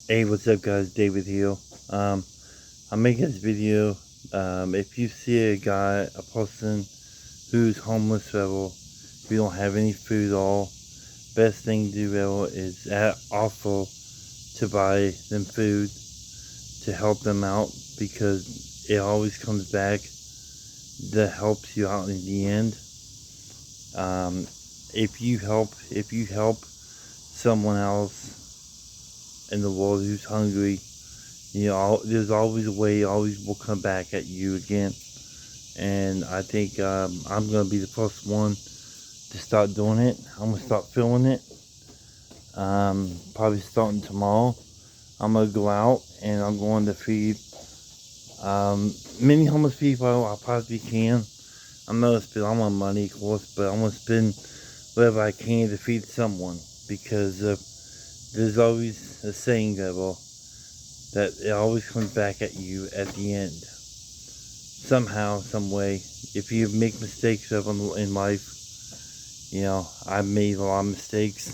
Hey, what's up, guys? David here. Um, I'm making this video. If you see a guy, a person who's homeless, level, who don't have any food at all, best thing to do, level, is offer to buy them food to help them out because it always comes back that helps you out in the end. Um, if you help someone else in the world who's hungry, there's always a way, always will come back at you again. And I think I'm going to be the first one to start doing it. I'm going to start filming it. Probably starting tomorrow. I'm going to go out and I'm going to feed many homeless people I possibly can. I'm not going to spend all my money, of course, but I'm going to spend whatever I can to feed someone. Because there's always a saying that it always comes back at you at the end. Somehow, some way, if you make mistakes in life, I've made a lot of mistakes.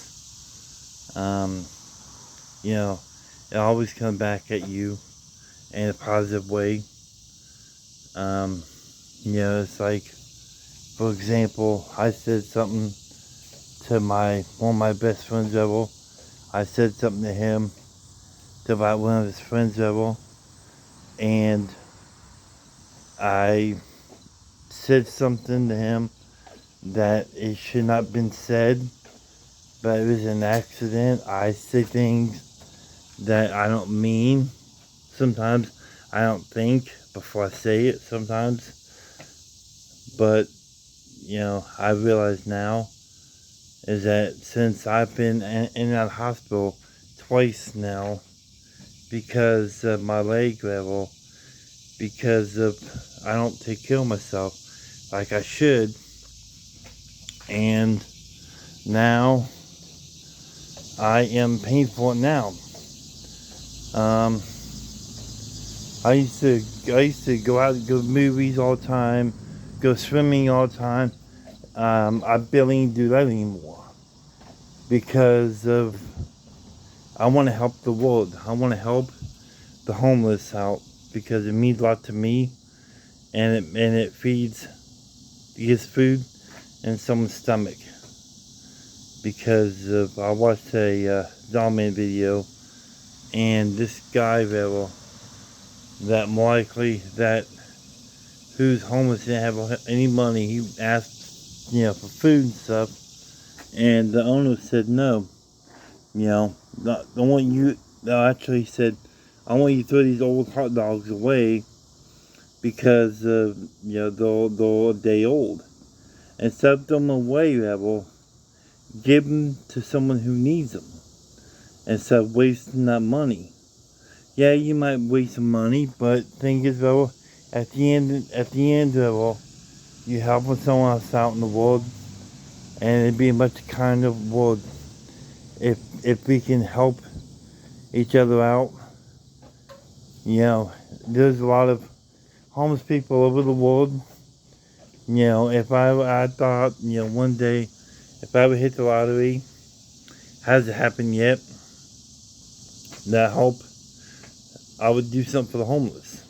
Um, you know, it always comes back at you in a positive way. Um, it's like, for example, I said something to one of my best friends ever. I said something to him about one of his friends ever, and I said something to him that it should not have been said, but it was an accident. I say things that I don't mean. Sometimes I don't think before I say it sometimes. But, I realize now is that since I've been in that hospital twice now because of my leg level, because of I don't take care of myself like I should, and now I am paying for it now. Um, I used to go out and go to movies all the time, go swimming all the time. I barely do that anymore because of I want to help the world. I want to help the homeless out because it means a lot to me, and it gives food in someone's stomach. Because I watched a Dollman video, and this guy that more likely that who's homeless didn't have any money. He asked, for food and stuff, and the owner said no. The one you actually said, I want you to throw these old hot dogs away because they're a day old. Instead of throwing them away, give them to someone who needs them instead of wasting that money. Yeah, you might waste some money, but thing is, at the end, you helping someone else out in the world, and it'd be a much kinder world if we can help each other out. There's a lot of homeless people all over the world. If I thought, one day, if I would hit the lottery, hasn't happened yet, that I hope I would do something for the homeless.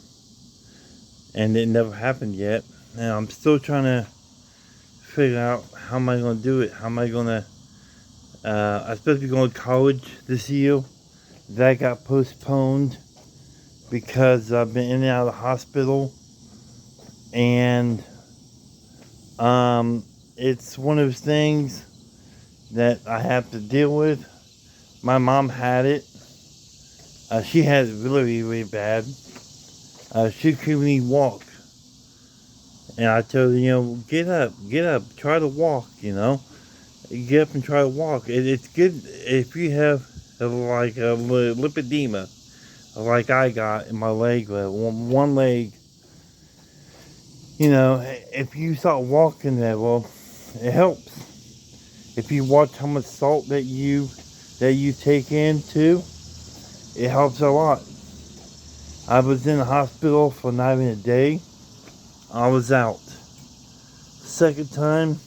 And it never happened yet. And I'm still trying to figure out how am I going to do it. How am I going to, I'm supposed to be going to college this year. That got postponed because I've been in and out of the hospital. And it's one of those things that I have to deal with. My mom had it. She had it really, really bad. She couldn't even walk. And I told her, get up, try to walk, Get up and try to walk. It's good if you have like a lipedema, like I got in my leg, one leg. If you start walking that it helps. If you watch how much salt that you take in too, it helps a lot. I was in the hospital for not even a day. I was out. Second time,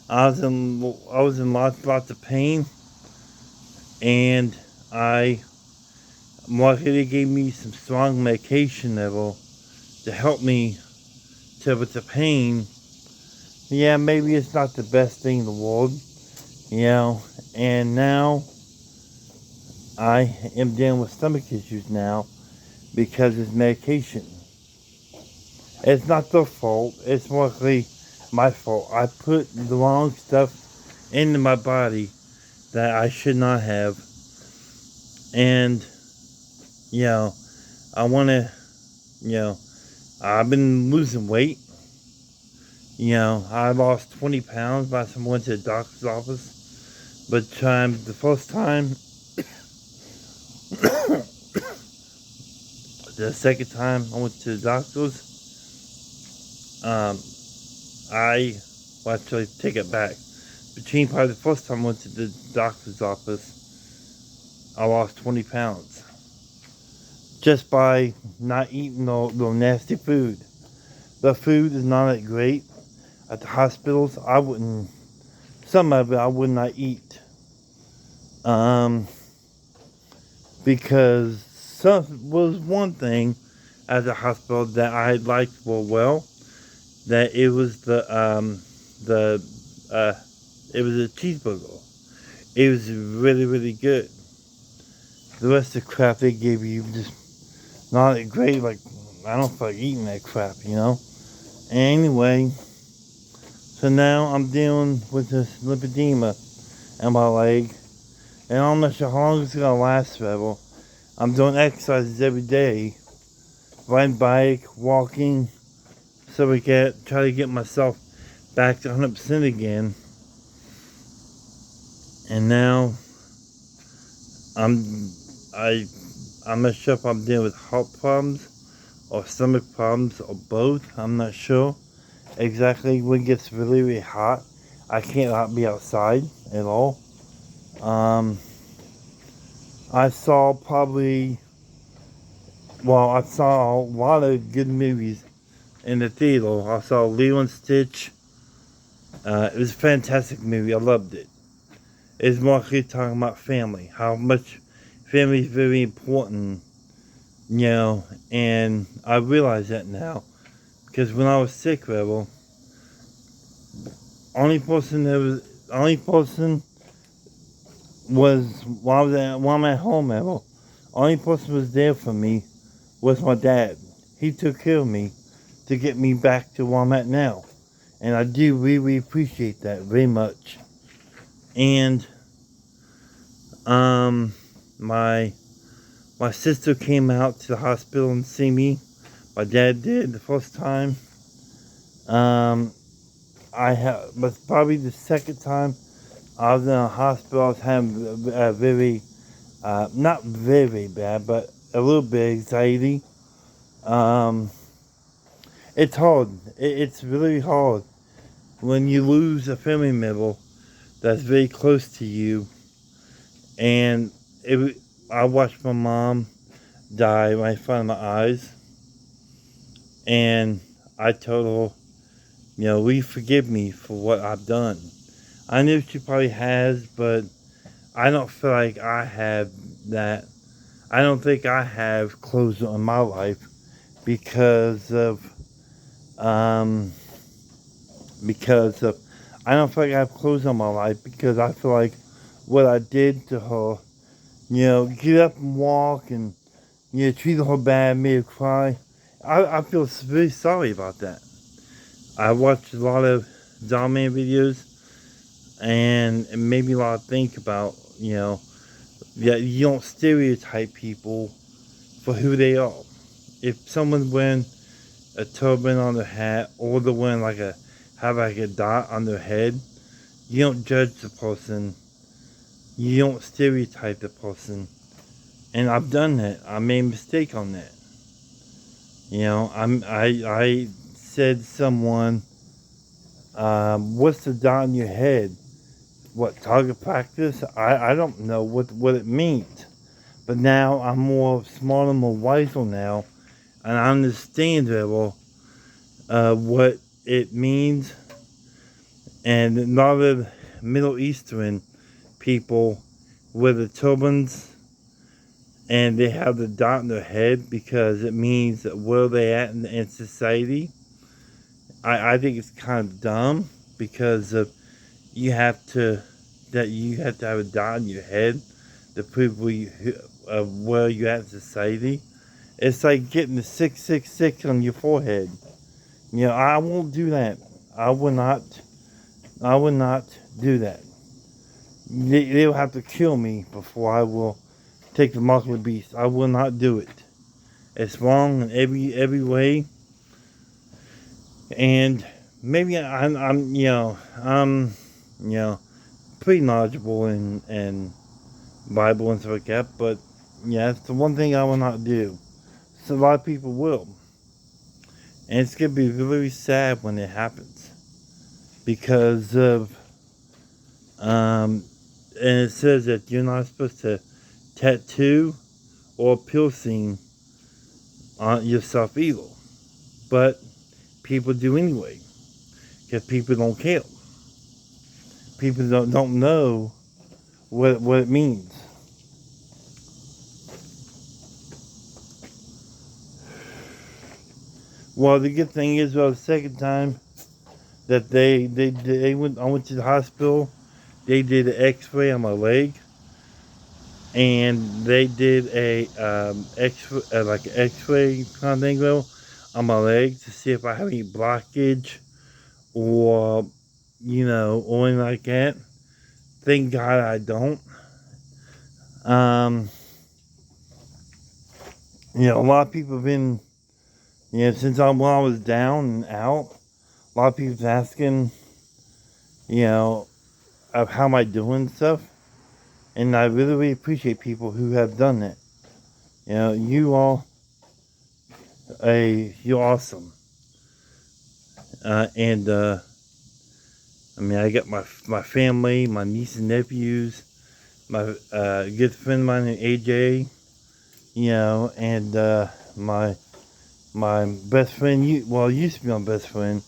I was in lots of pain, and I Luckily, they gave me some strong medication level to help me with the pain. Yeah, maybe it's not the best thing in the world, you know. And now I am dealing with stomach issues now because of medication. It's not their fault. It's mostly my fault. I put the wrong stuff into my body that I should not have. And, you know, I want to, you know, I've been losing weight. You know, I lost 20 pounds by time I went to the doctor's office. But the first time, the second time I went to the doctor's, actually take it back. Between probably the first time I went to the doctor's office, I lost 20 pounds. Just by not eating the nasty food. The food is not that great. At the hospitals, some of it I would not eat. Because some was one thing at the hospital that I liked that it was it was a cheeseburger. It was really, really good. The rest of the crap they gave you just not that great. Like, I don't feel like eating that crap, you know? Anyway, so now I'm dealing with this lymphedema in my leg. And I'm not sure how long it's going to last forever. I'm doing exercises every day. Riding bike, walking. So we can try to get myself back to 100% again. And now, I'm not sure if I'm dealing with heart problems or stomach problems or both. I'm not sure exactly. When it gets really, really hot, I can't not be outside at all. I saw I saw a lot of good movies in the theater. I saw Lilo and Stitch. It was a fantastic movie. I loved it. It's mostly talking about family, how much family is very important, you know, and I realize that now. Because when I was sick, only person was while I'm at home, only person was there for me was my dad. He took care of me to get me back to where I'm at now. And I do really appreciate that very much. And my sister came out to the hospital and see me. My dad did the first time. Was probably the second time I was in a hospital. I was having a very, not very bad, but a little bit anxiety. It's hard. It's really hard when you lose a family member that's very close to you. And I watched my mom die right in front of my eyes. And I told her, you know, will you forgive me for what I've done? I know she probably has, but I don't feel like I have that. I don't think I have closure in my life because of, I don't feel like I have closure in my life because I feel like what I did to her, you know, get up and walk and, you know, treat her bad, made her cry. I feel very sorry about that. I watched a lot of Zalman videos and it made me a lot of think about, you know, that you don't stereotype people for who they are. If someone's wearing a turban on their hat or they're wearing have a dot on their head, you don't judge the person. You don't stereotype the person. And I've done that. I made a mistake on that. You know, I said to someone, what's the dot on your head? What, target practice? I don't know what it means. But now I'm more smarter, more wiser now, and I understand what it means. And a lot of Middle Eastern people wear the turbans and they have the dot in their head because it means where they at in society. I think it's kind of dumb because you have to you have to have a dot in your head to prove where you at in society. It's like getting the 666 on your forehead. You know, I won't do that. I will not. I will not do that. They'll have to kill me before I will take the mark of the beast. I will not do it. It's wrong in every way, and maybe I'm you know pretty knowledgeable in Bible and stuff like that, but yeah, it's the one thing I will not do. So a lot of people will, and it's gonna be really sad when it happens because of and it says that you're not supposed to tattoo or piercing on yourself either, but people do anyway because people don't care. People don't know what it means. Well, the good thing is, well, the second time that they went, I went to the hospital. They did an X-ray on my leg, and they did a like an X-ray kind of thing though on my leg to see if I have any blockage or or anything like that. Thank God I don't. Um, a lot of people have been, since when I was down and out, a lot of people's asking, of how am I doing and stuff. And I really, really appreciate people who have done that. You all, you're awesome. And I mean, I got my family, my nieces and nephews, my good friend of mine named AJ, and my best friend. Used to be my best friend.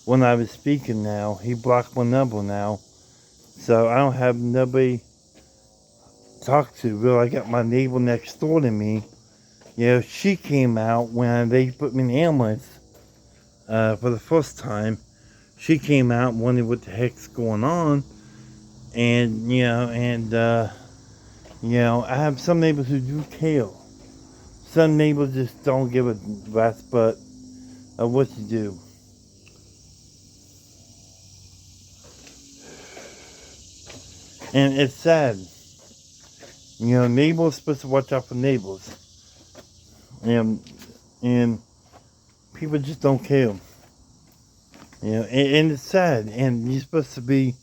When I was speaking now, he blocked my number now, so I don't have nobody to talk to. Well, I got my neighbor next door to me. She came out when they put me in the ambulance for the first time. She came out and wondered what the heck's going on, and I have some neighbors who do care. Some neighbors just don't give a rat's butt of what you do. And it's sad. Neighbors are supposed to watch out for neighbors. And people just don't care. And it's sad. And you're supposed to be,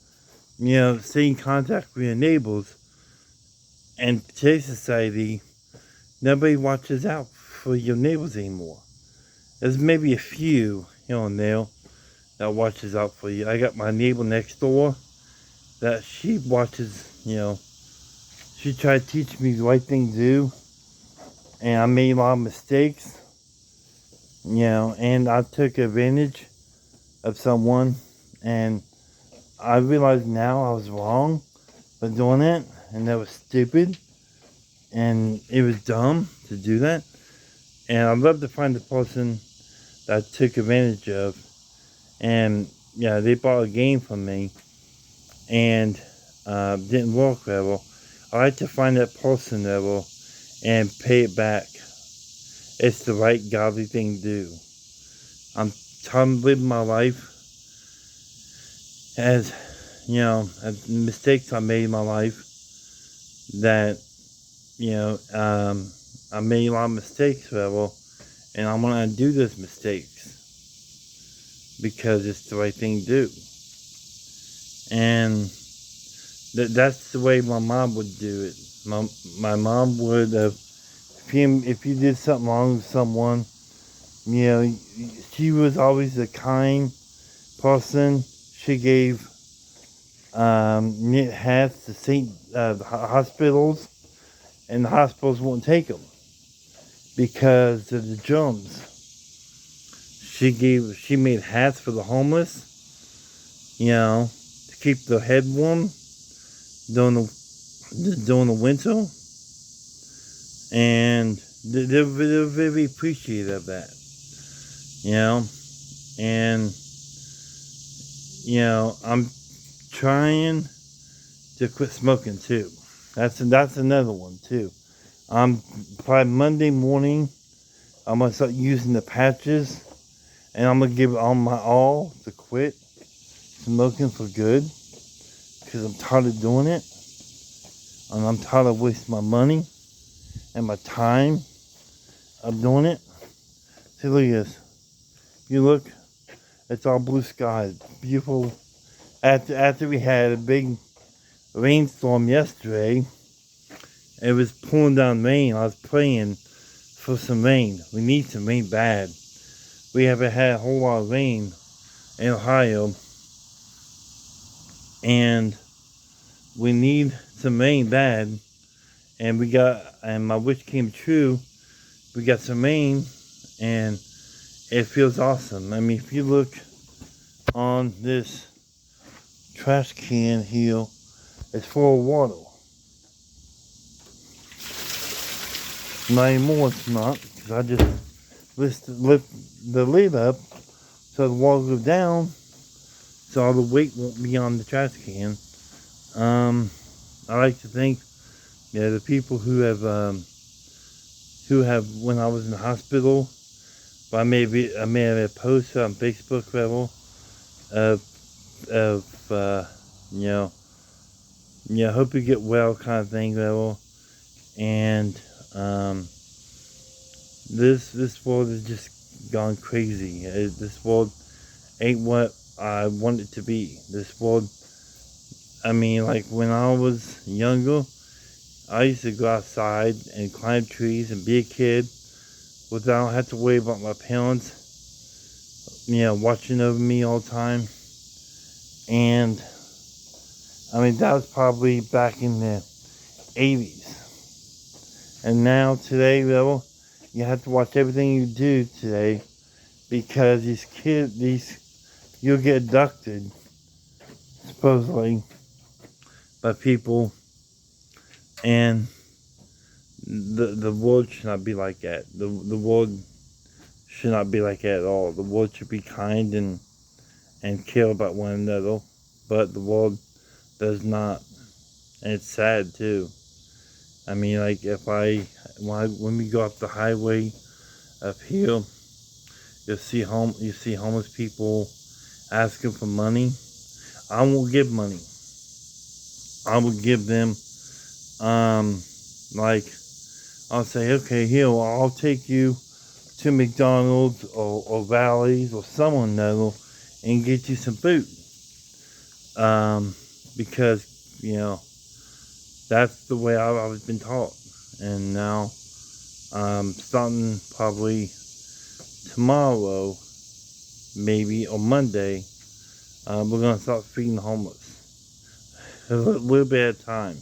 stay in contact with your neighbors. And today's society, nobody watches out for your neighbors anymore. There's maybe a few here and there that watches out for you. I got my neighbor next door that she watches, she tried to teach me the right thing to do. And I made a lot of mistakes, and I took advantage of someone. And I realize now I was wrong for doing it, and that was stupid. And it was dumb to do that. And I'd love to find the person that I took advantage of. And, they bought a game from me. And didn't work very well. I like to find that person level and pay it back. It's the right godly thing to do. I'm trying to live my life as mistakes I made in my life that I made a lot of mistakes forever, and I'm gonna undo those mistakes because it's the right thing to do. And that's the way my mom would do it. My mom would have, if you did something wrong with someone, she was always a kind person. She gave knit hats to hospitals, and the hospitals wouldn't take them because of the germs. She made hats for the homeless, to keep their head warm during the winter. And they're very appreciative of that, you know. And, you know, I'm trying to quit smoking too. That's another one too. Probably Monday morning, I'm gonna start using the patches, and I'm gonna give it all my all to quit smoking for good, because I'm tired of doing it, and I'm tired of wasting my money and my time of doing it. See, look at this. You look, it's all blue skies, beautiful. After we had a big rainstorm yesterday, it was pouring down rain. I was praying for some rain. We need some rain bad. We haven't had a whole lot of rain in Ohio, and we need some rain bad. And my wish came true. We got some rain, and it feels awesome. I mean, if you look on this trash can here, it's full of water. Not anymore, it's not, because I just lift the lid up so the water goes down, so all the weight won't be on the trash can. I like to think, yeah, the people who have, when I was in the hospital, I may have a post on Facebook level of hope you get well kind of thing level. And this world has just gone crazy. This world ain't what I want it to be. This world, I mean, like when I was younger, I used to go outside and climb trees and be a kid without having to worry about my parents, watching over me all the time. And I mean, that was probably back in the 80s. And now, today, you have to watch everything you do today, because you'll get abducted, supposedly, by people. And the world should not be like that. The world should not be like that at all. The world should be kind and care about one another. But the world does not. And it's sad, too. I mean, like, when we go up the highway up here, you'll see homeless people asking for money. I won't give money. I will give them, I'll say, okay, here, well, I'll take you to McDonald's or Rally's or someone that'll, and get you some food. Because, that's the way I've been taught. And now, starting probably tomorrow, maybe, or Monday, we're going to start feeding the homeless. A little bit at a time.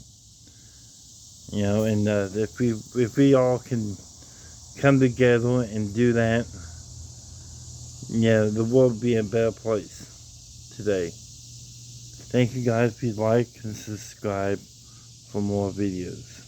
And if we all can come together and do that, the world will be a better place today. Thank you guys. Please like and subscribe for more videos.